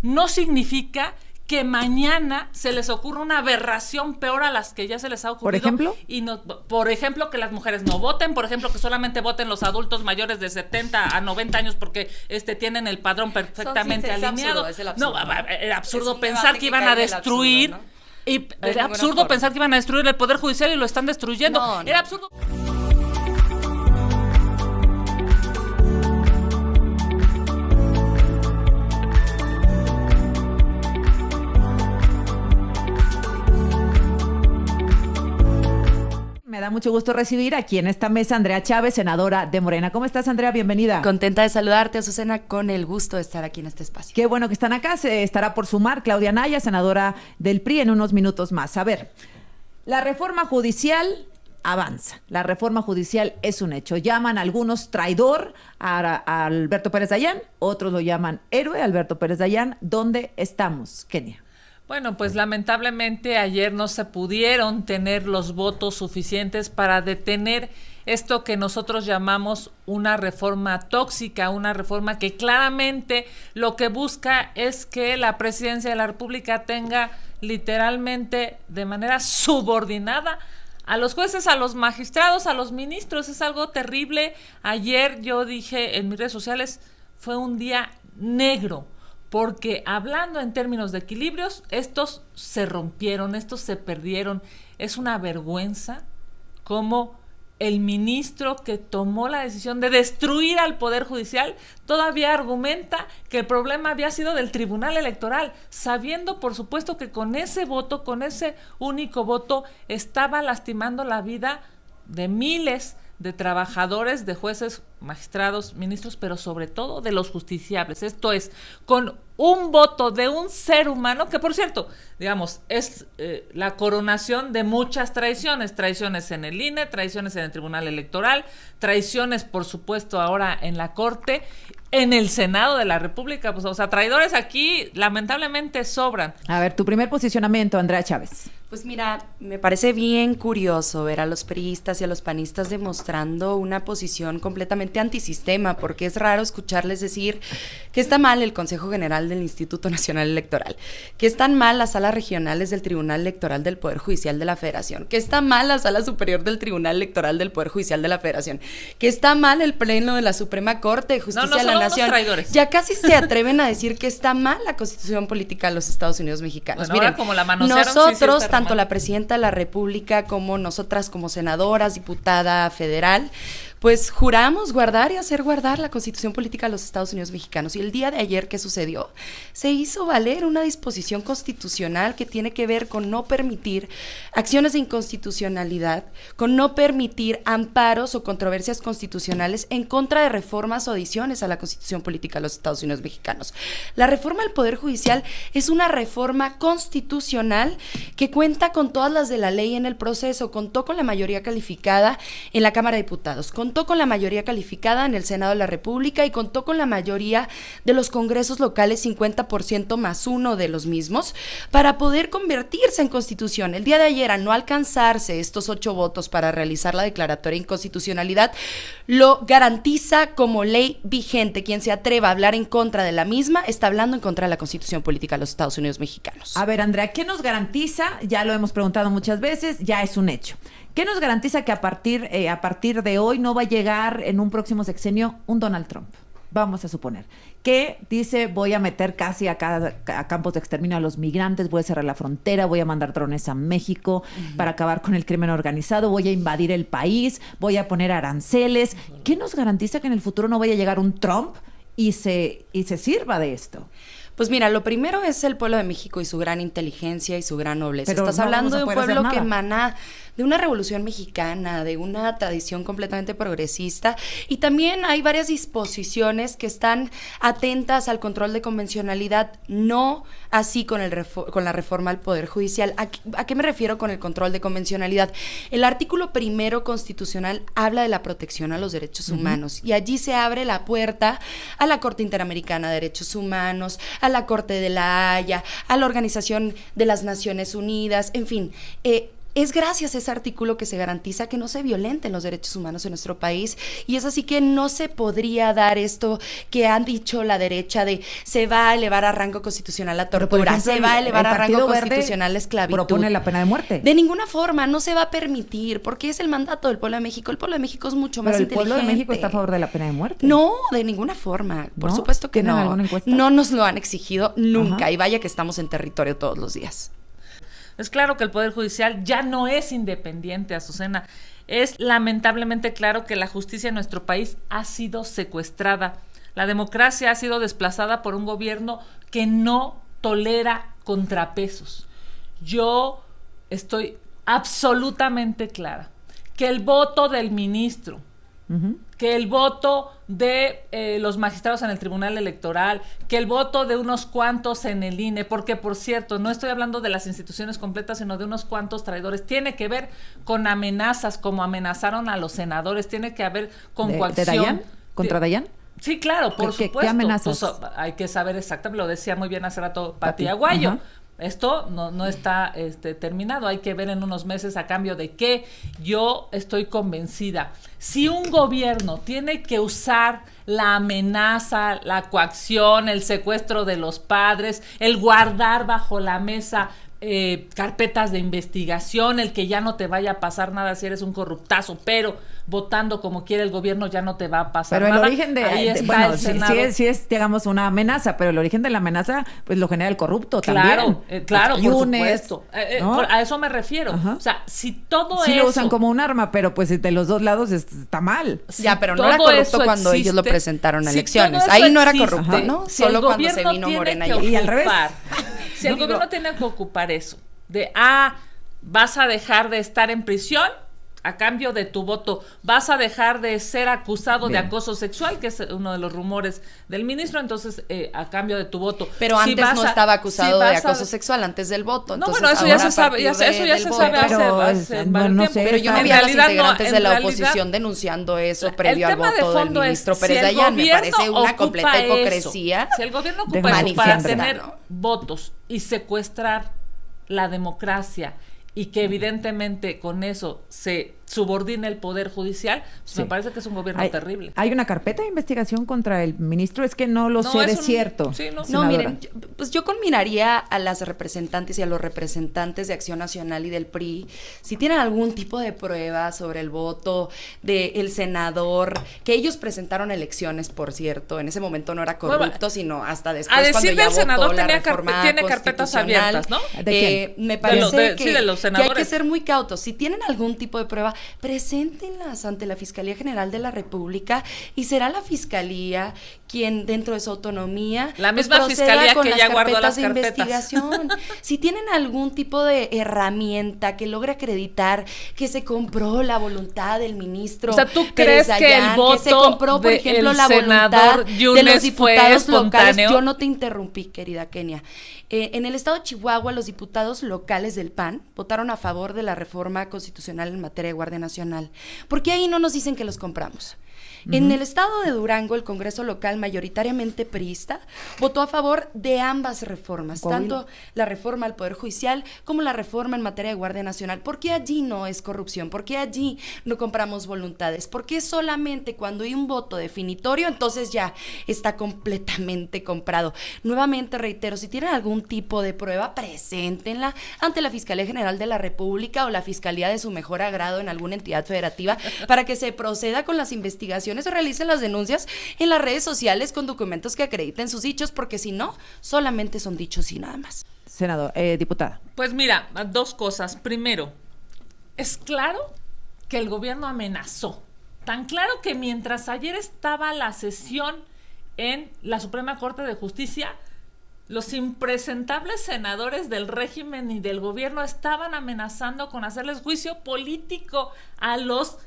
no significa que mañana se les ocurra una aberración peor a las que ya se les ha ocurrido. ¿Por ejemplo? Y no, por ejemplo, que las mujeres no voten, por ejemplo, que solamente voten los adultos mayores de 70 a 90 años porque tienen el padrón perfectamente alineado. Es el absurdo, era absurdo es pensar que iban a destruir... Absurdo, ¿no? Y era absurdo pensar que iban a destruir el Poder Judicial y lo están destruyendo. No. Era absurdo... Me da mucho gusto recibir aquí en esta mesa a Andrea Chávez, senadora de Morena. ¿Cómo estás, Andrea? Bienvenida. Contenta de saludarte, Azucena, con el gusto de estar aquí en este espacio. Qué bueno que están acá. Se estará por sumar Claudia Naya, senadora del PRI, en unos minutos más. A ver, la reforma judicial avanza. La reforma judicial es un hecho. Llaman algunos traidor a Alberto Pérez Dayán, otros lo llaman héroe Alberto Pérez Dayán. ¿Dónde estamos, Kenia? Bueno, pues lamentablemente ayer no se pudieron tener los votos suficientes para detener esto que nosotros llamamos una reforma tóxica, una reforma que claramente lo que busca es que la presidencia de la República tenga literalmente de manera subordinada a los jueces, a los magistrados, a los ministros. Es algo terrible. Ayer yo dije en mis redes sociales, fue un día negro. Porque hablando en términos de equilibrios, estos se rompieron, estos se perdieron. Es una vergüenza cómo el ministro que tomó la decisión de destruir al Poder Judicial todavía argumenta que el problema había sido del Tribunal Electoral, sabiendo por supuesto que con ese voto, con ese único voto, estaba lastimando la vida de miles de trabajadores, de jueces, magistrados, ministros, pero sobre todo de los justiciables. Esto es, con un voto de un ser humano, que por cierto, digamos, es la coronación de muchas traiciones en el INE, traiciones en el Tribunal Electoral, traiciones, por supuesto, ahora en la Corte, en el Senado de la República, pues, o sea, traidores aquí lamentablemente sobran. A ver, tu primer posicionamiento, Andrea Chávez. Pues mira, me parece bien curioso ver a los priistas y a los panistas demostrando una posición completamente antisistema, porque es raro escucharles decir que está mal el Consejo General del Instituto Nacional Electoral, que están mal las salas regionales del Tribunal Electoral del Poder Judicial de la Federación, que está mal la Sala Superior del Tribunal Electoral del Poder Judicial de la Federación, que está mal el Pleno de la Suprema Corte de Justicia de la Nación. Ya casi se atreven a decir que está mal la Constitución Política de los Estados Unidos Mexicanos. Bueno, miren, ahora como la manosearon, nosotros, sí tanto la presidenta de la República como nosotras como senadoras, diputada federal, pues juramos guardar y hacer guardar la Constitución Política de los Estados Unidos Mexicanos. Y el día de ayer, ¿qué sucedió? Se hizo valer una disposición constitucional que tiene que ver con no permitir acciones de inconstitucionalidad, con no permitir amparos o controversias constitucionales en contra de reformas o adiciones a la Constitución Política de los Estados Unidos Mexicanos. La reforma al Poder Judicial es una reforma constitucional que cuenta con todas las de la ley en el proceso, contó con la mayoría calificada en la Cámara de Diputados, contó con la mayoría calificada en el Senado de la República y contó con la mayoría de los congresos locales, 50% más uno de los mismos, para poder convertirse en constitución. El día de ayer, al no alcanzarse estos 8 votos para realizar la declaratoria de inconstitucionalidad, lo garantiza como ley vigente. Quien se atreva a hablar en contra de la misma está hablando en contra de la Constitución Política de los Estados Unidos Mexicanos. A ver, Andrea, ¿qué nos garantiza? Ya lo hemos preguntado muchas veces, ya es un hecho. ¿Qué nos garantiza que a partir de hoy no va a llegar en un próximo sexenio un Donald Trump? Vamos a suponer que dice, voy a meter casi a campos de exterminio a los migrantes, voy a cerrar la frontera, voy a mandar drones a México para acabar con el crimen organizado, voy a invadir el país, voy a poner aranceles. ¿Qué nos garantiza que en el futuro no vaya a llegar un Trump y se sirva de esto? Pues mira, lo primero es el pueblo de México y su gran inteligencia y su gran nobleza. Pero estás no hablando de un pueblo que emana de una revolución mexicana, de una tradición completamente progresista, y también hay varias disposiciones que están atentas al control de convencionalidad, no así con la reforma al Poder Judicial. ¿A qué me refiero con el control de convencionalidad? El artículo 1 constitucional habla de la protección a los derechos humanos, y allí se abre la puerta a la Corte Interamericana de Derechos Humanos, a la Corte de la Haya, a la Organización de las Naciones Unidas, en fin, es gracias a ese artículo que se garantiza que no se violenten los derechos humanos en nuestro país, y es así que no se podría dar esto que han dicho la derecha de se va a elevar a rango constitucional la tortura, se va a elevar a rango constitucional la esclavitud. Propone la pena de muerte. De ninguna forma, no se va a permitir, porque es el mandato del pueblo de México. El pueblo de México es mucho más inteligente. ¿Pero el pueblo de México está a favor de la pena de muerte? No, de ninguna forma. Por supuesto que ¿Tienen no. alguna encuesta? No nos lo han exigido nunca. Ajá. Y vaya que estamos en territorio todos los días. Es claro que el Poder Judicial ya no es independiente, Azucena. Es lamentablemente claro que la justicia en nuestro país ha sido secuestrada. La democracia ha sido desplazada por un gobierno que no tolera contrapesos. Yo estoy absolutamente clara que el voto del ministro, que el voto de los magistrados en el Tribunal Electoral, que el voto de unos cuantos en el INE, porque por cierto, no estoy hablando de las instituciones completas, sino de unos cuantos traidores, tiene que ver con amenazas, como amenazaron a los senadores, tiene que ver con coacción. ¿De Dayan? ¿Contra Dayan? Sí, claro, por supuesto. ¿Qué amenazas? Pues, hay que saber exactamente, lo decía muy bien hace rato Pati Aguayo. Ajá. Esto no está terminado, hay que ver en unos meses a cambio de qué. Yo estoy convencida, si un gobierno tiene que usar la amenaza, la coacción, el secuestro de los padres, el guardar bajo la mesa carpetas de investigación, el que ya no te vaya a pasar nada si eres un corruptazo, pero votando como quiere el gobierno ya no te va a pasar nada. Pero el origen bueno, sí es, digamos, una amenaza, pero el origen de la amenaza, pues lo genera el corrupto claro, también. Claro, por Yunes, supuesto. ¿no? A eso me refiero. Ajá. O sea, si todo sí eso... lo usan como un arma, pero pues de los dos lados está mal. Si ya, pero no era corrupto cuando ellos lo presentaron a elecciones. Si ahí no era corrupto, ¿no? Si solo cuando se vino Morena y al revés. Si el gobierno tiene que ocupar eso, de vas a dejar de estar en prisión a cambio de tu voto, vas a dejar de ser acusado de acoso sexual, que es uno de los rumores del ministro, entonces a cambio de tu voto. Pero antes no estaba acusado de acoso sexual antes del voto. No, bueno, eso ya se sabe, eso ya se sabe hace varios tiempo. Pero yo me vi a los integrantes de la oposición denunciando eso previo al voto del ministro Pérez Dayán. Me parece una completa hipocresía. Si el gobierno ocupa eso para tener votos y secuestrar la democracia y que evidentemente con eso se subordina el Poder Judicial, pues me parece que es un gobierno terrible. ¿Hay una carpeta de investigación contra el ministro? Es que no lo sé de cierto. Sí, no, miren, pues yo conminaría a las representantes y a los representantes de Acción Nacional y del PRI, si tienen algún tipo de prueba sobre el voto del senador, que ellos presentaron elecciones, por cierto, en ese momento no era corrupto, sino hasta después, a decir cuando ya del senador votó la reforma tiene carpetas abiertas, ¿no? ¿De quién? Me parece de los senadores. Que hay que ser muy cautos. Si tienen algún tipo de prueba, preséntenlas ante la Fiscalía General de la República y será la Fiscalía quien, dentro de su autonomía, la misma Fiscalía que ya guardó las de carpetas. Investigación. Si tienen algún tipo de herramienta que logre acreditar que se compró la voluntad del ministro, o sea, ¿tú crees que el voto que se compró, por ejemplo, la voluntad de los diputados locales? Yo no te interrumpí, querida Kenia. En el estado de Chihuahua, los diputados locales del PAN votaron a favor de la reforma constitucional en materia de Guardia Nacional. ¿Por qué ahí no nos dicen que los compramos? En el estado de Durango, el Congreso local, mayoritariamente priista, votó a favor de ambas reformas, tanto la reforma al Poder Judicial como la reforma en materia de Guardia Nacional. ¿Por qué allí no es corrupción? ¿Por qué allí no compramos voluntades? ¿Por qué solamente cuando hay un voto definitorio, entonces ya está completamente comprado? Nuevamente reitero, si tienen algún tipo de prueba, preséntenla ante la Fiscalía General de la República o la Fiscalía de su mejor agrado en alguna entidad federativa para que se proceda con las investigaciones o realicen las denuncias en las redes sociales con documentos que acrediten sus dichos, porque si no, solamente son dichos y nada más. Senador, diputada. Pues mira, dos cosas. Primero, es claro que el gobierno amenazó. Tan claro que mientras ayer estaba la sesión en la Suprema Corte de Justicia, los impresentables senadores del régimen y del gobierno estaban amenazando con hacerles juicio político a los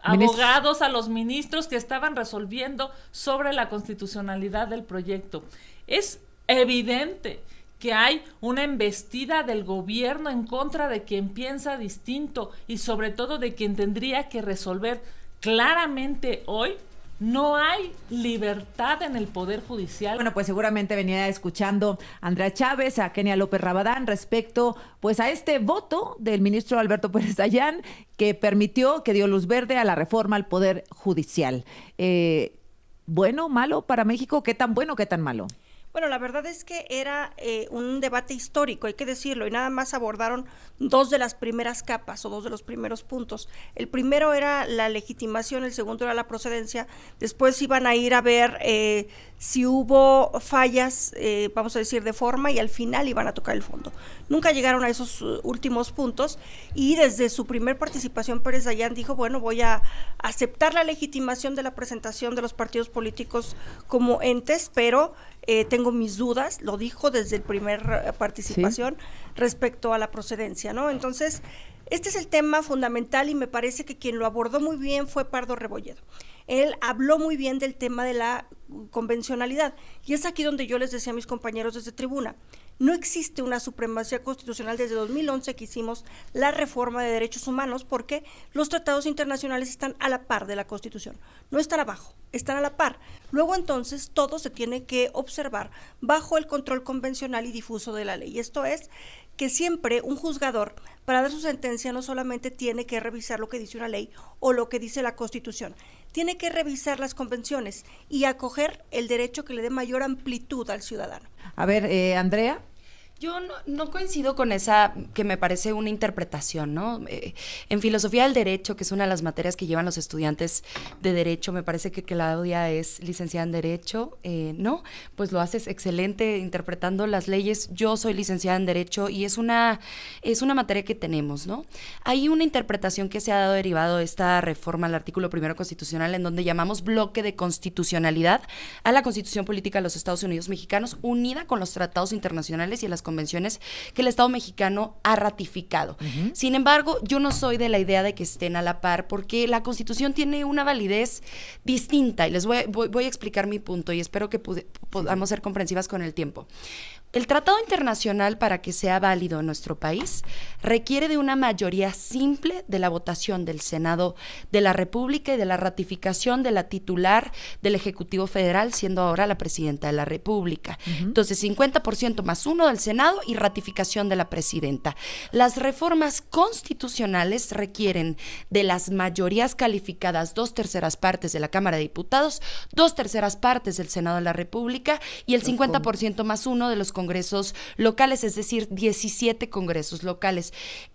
abogados, a los ministros que estaban resolviendo sobre la constitucionalidad del proyecto. Es evidente que hay una embestida del gobierno en contra de quien piensa distinto y sobre todo de quien tendría que resolver claramente hoy No hay libertad en el Poder Judicial. Bueno, pues seguramente venía escuchando a Andrea Chávez, a Kenia López Rabadán respecto pues a este voto del ministro Alberto Pérez Dayán que permitió, que dio luz verde a la reforma al Poder Judicial. ¿Bueno, malo para México? ¿Qué tan bueno, qué tan malo? Bueno, la verdad es que era un debate histórico, hay que decirlo, y nada más abordaron dos de las primeras capas o dos de los primeros puntos. El primero era la legitimación, el segundo era la procedencia. Después iban a ir a ver si hubo fallas, vamos a decir, de forma, y al final iban a tocar el fondo. Nunca llegaron a esos últimos puntos, y desde su primer participación Pérez Dayán dijo, bueno, voy a aceptar la legitimación de la presentación de los partidos políticos como entes, pero tengo mis dudas, lo dijo desde el primer participación, sí, respecto a la procedencia, ¿no? Entonces, este es el tema fundamental y me parece que quien lo abordó muy bien fue Pardo Rebolledo. Él habló muy bien del tema de la convencionalidad, y es aquí donde yo les decía a mis compañeros desde tribuna, no existe una supremacía constitucional desde 2011 que hicimos la reforma de derechos humanos, porque los tratados internacionales están a la par de la Constitución, no están abajo, están a la par. Luego entonces todo se tiene que observar bajo el control convencional y difuso de la ley. Esto es que siempre un juzgador, para dar su sentencia, no solamente tiene que revisar lo que dice una ley o lo que dice la Constitución, tiene que revisar las convenciones y acoger el derecho que le dé mayor amplitud al ciudadano. A ver, Andrea. Yo no coincido con esa, que me parece una interpretación, ¿no? En filosofía del derecho, que es una de las materias que llevan los estudiantes de derecho, me parece que Claudia es licenciada en derecho, ¿no? Pues lo haces excelente interpretando las leyes. Yo soy licenciada en derecho y es una materia que tenemos, ¿no? Hay una interpretación que se ha dado derivado de esta reforma al artículo 1 constitucional, en donde llamamos bloque de constitucionalidad a la Constitución Política de los Estados Unidos Mexicanos, unida con los tratados internacionales y las convenciones que el Estado mexicano ha ratificado. Uh-huh. Sin embargo, yo no soy de la idea de que estén a la par, porque la Constitución tiene una validez distinta, y les voy a explicar mi punto, y espero que podamos ser comprensivas con el tiempo. El tratado internacional, para que sea válido en nuestro país, requiere de una mayoría simple de la votación del Senado de la República y de la ratificación de la titular del Ejecutivo Federal, siendo ahora la Presidenta de la República. Uh-huh. Entonces, 50% más 1 del Senado y ratificación de la Presidenta. Las reformas constitucionales requieren de las mayorías calificadas 2/3 partes de la Cámara de Diputados, 2/3 partes del Senado de la República y el 50% más 1 de los congresos locales, es decir, 17 congresos locales.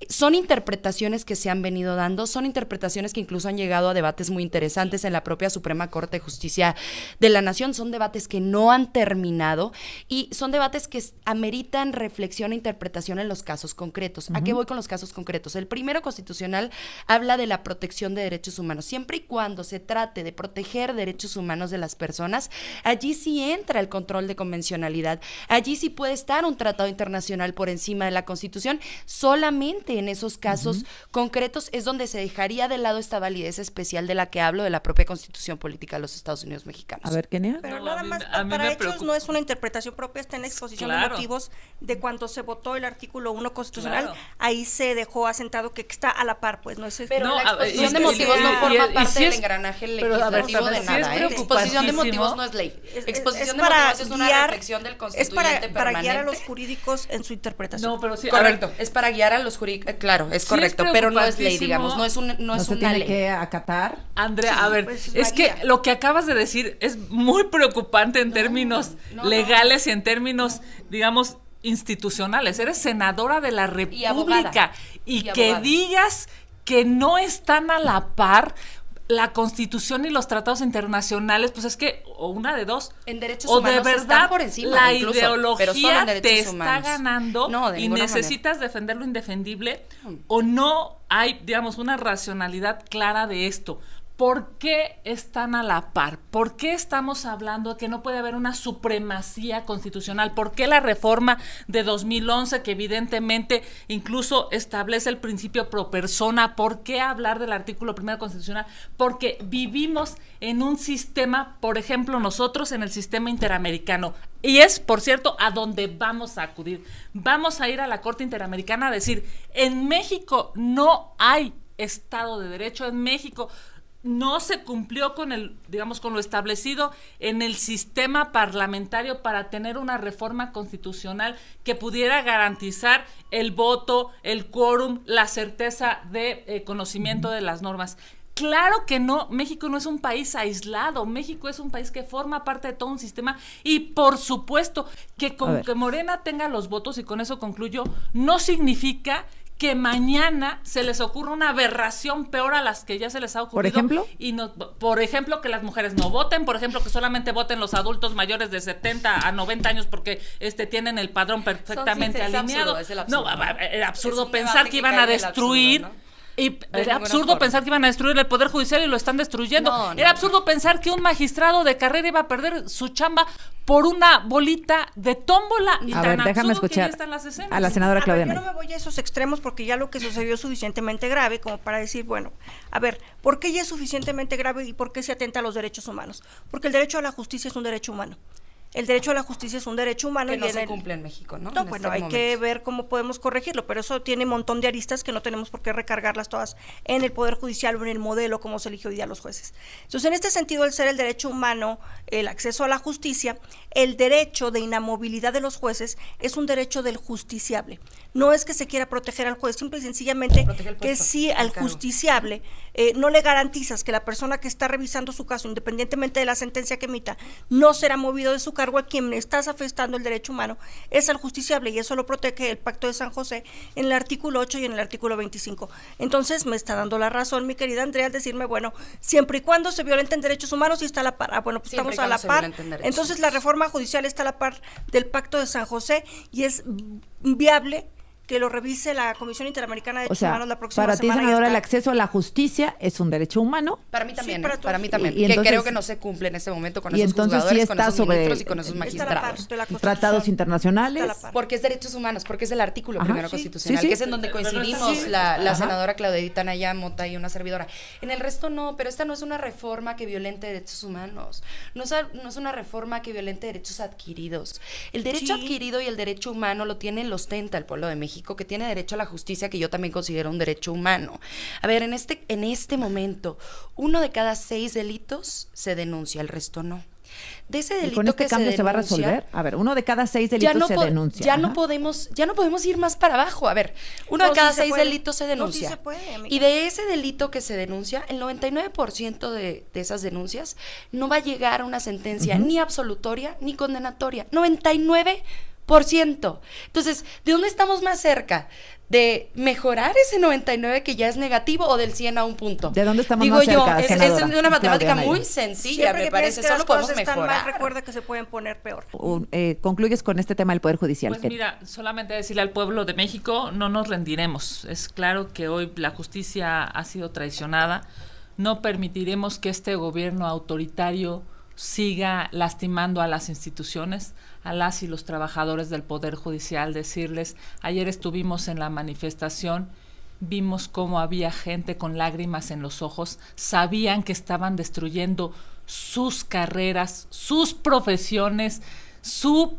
Son interpretaciones que se han venido dando, son interpretaciones que incluso han llegado a debates muy interesantes en la propia Suprema Corte de Justicia de la Nación. Son debates que no han terminado y son debates que ameritan reflexión e interpretación en los casos concretos. Uh-huh. ¿A qué voy con los casos concretos? El primero constitucional habla de la protección de derechos humanos. Siempre y cuando se trate de proteger derechos humanos de las personas, allí sí entra el control de convencionalidad. Allí sí puede estar un tratado internacional por encima de la Constitución. Solamente en esos casos uh-huh. concretos es donde se dejaría de lado esta validez especial de la que hablo, de la propia Constitución Política de los Estados Unidos Mexicanos. A ver, Kenia. Pero no, nada más, para hechos no es una interpretación propia, está en exposición de motivos de cuando se votó el artículo 1 constitucional, claro. Ahí se dejó asentado que está a la par, pues no es... Pero no, la exposición de motivos no forma parte del engranaje legislativo de nada. Exposición de motivos no es ley. Exposición de motivos es una reflexión del constituyente para guiar a los jurídicos en su interpretación. No, pero sí, correcto, es para guiar a los jurídicos, claro, es correcto, pero no es ley, digamos, no es una ley. Que acatar. Andrea, sí, a ver, pues es que lo que acabas de decir es muy preocupante en términos legales y en términos, digamos, institucionales. Eres senadora de la República y que digas que no están a la par la Constitución y los tratados internacionales, pues es que, o una de dos, en derechos o humanos de verdad están por encima, la incluso, ideología te está ganando y necesitas defender lo indefendible, o no hay, digamos, una racionalidad clara de esto. ¿Por qué están a la par? ¿Por qué estamos hablando de que no puede haber una supremacía constitucional? ¿Por qué la reforma de 2011, que evidentemente incluso establece el principio pro persona? ¿Por qué hablar del artículo 1 constitucional? Porque vivimos en un sistema, por ejemplo, nosotros en el sistema interamericano, y es, por cierto, a donde vamos a acudir. Vamos a ir a la Corte Interamericana a decir, en México no hay Estado de Derecho, en México no se cumplió con con lo establecido en el sistema parlamentario para tener una reforma constitucional que pudiera garantizar el voto, el quórum, la certeza de conocimiento de las normas. Claro que no, México no es un país aislado, México es un país que forma parte de todo un sistema y por supuesto que con que Morena tenga los votos, y con eso concluyo, no significa que mañana se les ocurra una aberración peor a las que ya se les ha ocurrido. ¿Por ejemplo? Por ejemplo, que las mujeres no voten, por ejemplo, que solamente voten los adultos mayores de 70 a 90 años porque tienen el padrón perfectamente alineado. Era absurdo pensar que iban a destruir... Y era absurdo pensar que iban a destruir el Poder Judicial y lo están destruyendo. Era absurdo pensar que un magistrado de carrera iba a perder su chamba por una bolita de tómbola. Y a tan ver, déjame escuchar a la senadora Claudia Yo no me voy a esos extremos porque ya lo que sucedió es suficientemente grave como para decir, bueno, a ver, ¿por qué ya es suficientemente grave y por qué se atenta a los derechos humanos? Porque el derecho a la justicia es un derecho humano. El derecho a la justicia es un derecho humano. Que no se cumple en México, ¿no? No, bueno, hay que ver cómo podemos corregirlo, pero eso tiene un montón de aristas que no tenemos por qué recargarlas todas en el Poder Judicial o en el modelo como se eligió hoy día a los jueces. Entonces, en este sentido, el ser el derecho humano, el acceso a la justicia, el derecho de inamovilidad de los jueces es un derecho del justiciable. No es que se quiera proteger al juez, simple y sencillamente que si al justiciable no le garantizas que la persona que está revisando su caso, independientemente de la sentencia que emita, no será movido de su cargo, a quien estás afectando el derecho humano es al justiciable, y eso lo protege el Pacto de San José en el artículo 8 y en el artículo 25. Entonces me está dando la razón mi querida Andrea al decirme, bueno, siempre y cuando se violenten derechos humanos y está a la par. Bueno, pues estamos a la par. Entonces la reforma judicial está a la par del Pacto de San José y es viable que lo revise la Comisión Interamericana de Derechos Humanos la próxima semana. Para ti, senadora, el acceso a la justicia es un derecho humano. Para mí también, sí, para mí también. Y entonces, que creo que no se cumple en este momento con y esos entonces juzgadores, sí con está esos ministros y con esos magistrados. Tratados internacionales. Porque es derechos humanos, porque es el artículo primero constitucional, sí. que es en donde coincidimos la senadora Claudia Anaya Mota y una servidora. En el resto no, pero esta no es una reforma que violente derechos humanos. No es una reforma que violente derechos adquiridos. El derecho adquirido y el derecho humano lo ostenta el pueblo de México, que tiene derecho a la justicia, que yo también considero un derecho humano. A ver, en este momento, 1 de cada 6 delitos se denuncia, el resto no. De ese delito, ¿y con este cambio se va a resolver? A ver, 1 de cada 6 delitos se denuncia. Ya no podemos ir más para abajo. A ver, 1 de cada 6 delitos se denuncia. Sí se puede, y de ese delito que se denuncia, el 99% de esas denuncias no va a llegar a una sentencia ni absolutoria ni condenatoria. 99%. Entonces, ¿de dónde estamos más cerca? ¿De mejorar ese 99 que ya es negativo o del 100 a un punto? ¿De dónde estamos más cerca, senadora? Es una matemática muy sencilla, me parece. Solo podemos mejorar. Recuerda que se pueden poner peor. Concluyes con este tema del Poder Judicial. Pues mira, solamente decirle al pueblo de México, no nos rendiremos. Es claro que hoy la justicia ha sido traicionada. No permitiremos que este gobierno autoritario siga lastimando a las instituciones, a las y los trabajadores del Poder Judicial. Decirles, ayer estuvimos en la manifestación, vimos cómo había gente con lágrimas en los ojos, sabían que estaban destruyendo sus carreras, sus profesiones, su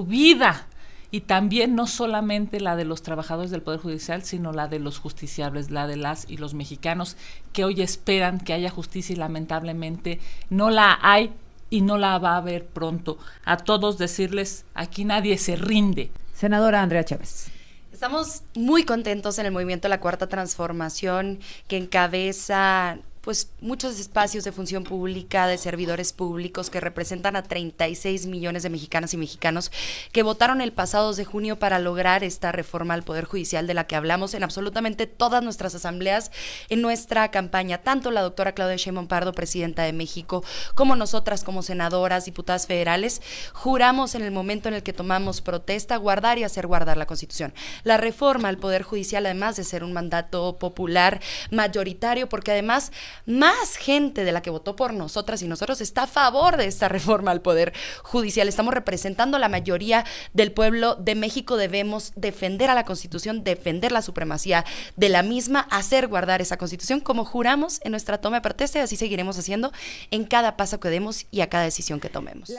vida, y también no solamente la de los trabajadores del Poder Judicial, sino la de los justiciables, la de las y los mexicanos que hoy esperan que haya justicia y lamentablemente no la hay y no la va a haber pronto. A todos decirles, aquí nadie se rinde. Senadora Andrea Chávez. Estamos muy contentos en el movimiento de la Cuarta Transformación, que encabeza pues muchos espacios de función pública, de servidores públicos que representan a 36 millones de mexicanas y mexicanos que votaron el pasado 2 de junio para lograr esta reforma al Poder Judicial de la que hablamos en absolutamente todas nuestras asambleas en nuestra campaña, tanto la doctora Claudia Sheinbaum Pardo, presidenta de México, como nosotras como senadoras, diputadas federales, juramos en el momento en el que tomamos protesta guardar y hacer guardar la Constitución. La reforma al Poder Judicial, además de ser un mandato popular mayoritario, porque además más gente de la que votó por nosotras y nosotros está a favor de esta reforma al Poder Judicial. Estamos representando a la mayoría del pueblo de México. Debemos defender a la Constitución, defender la supremacía de la misma, hacer guardar esa Constitución como juramos en nuestra toma de protesta, y así seguiremos haciendo en cada paso que demos y a cada decisión que tomemos.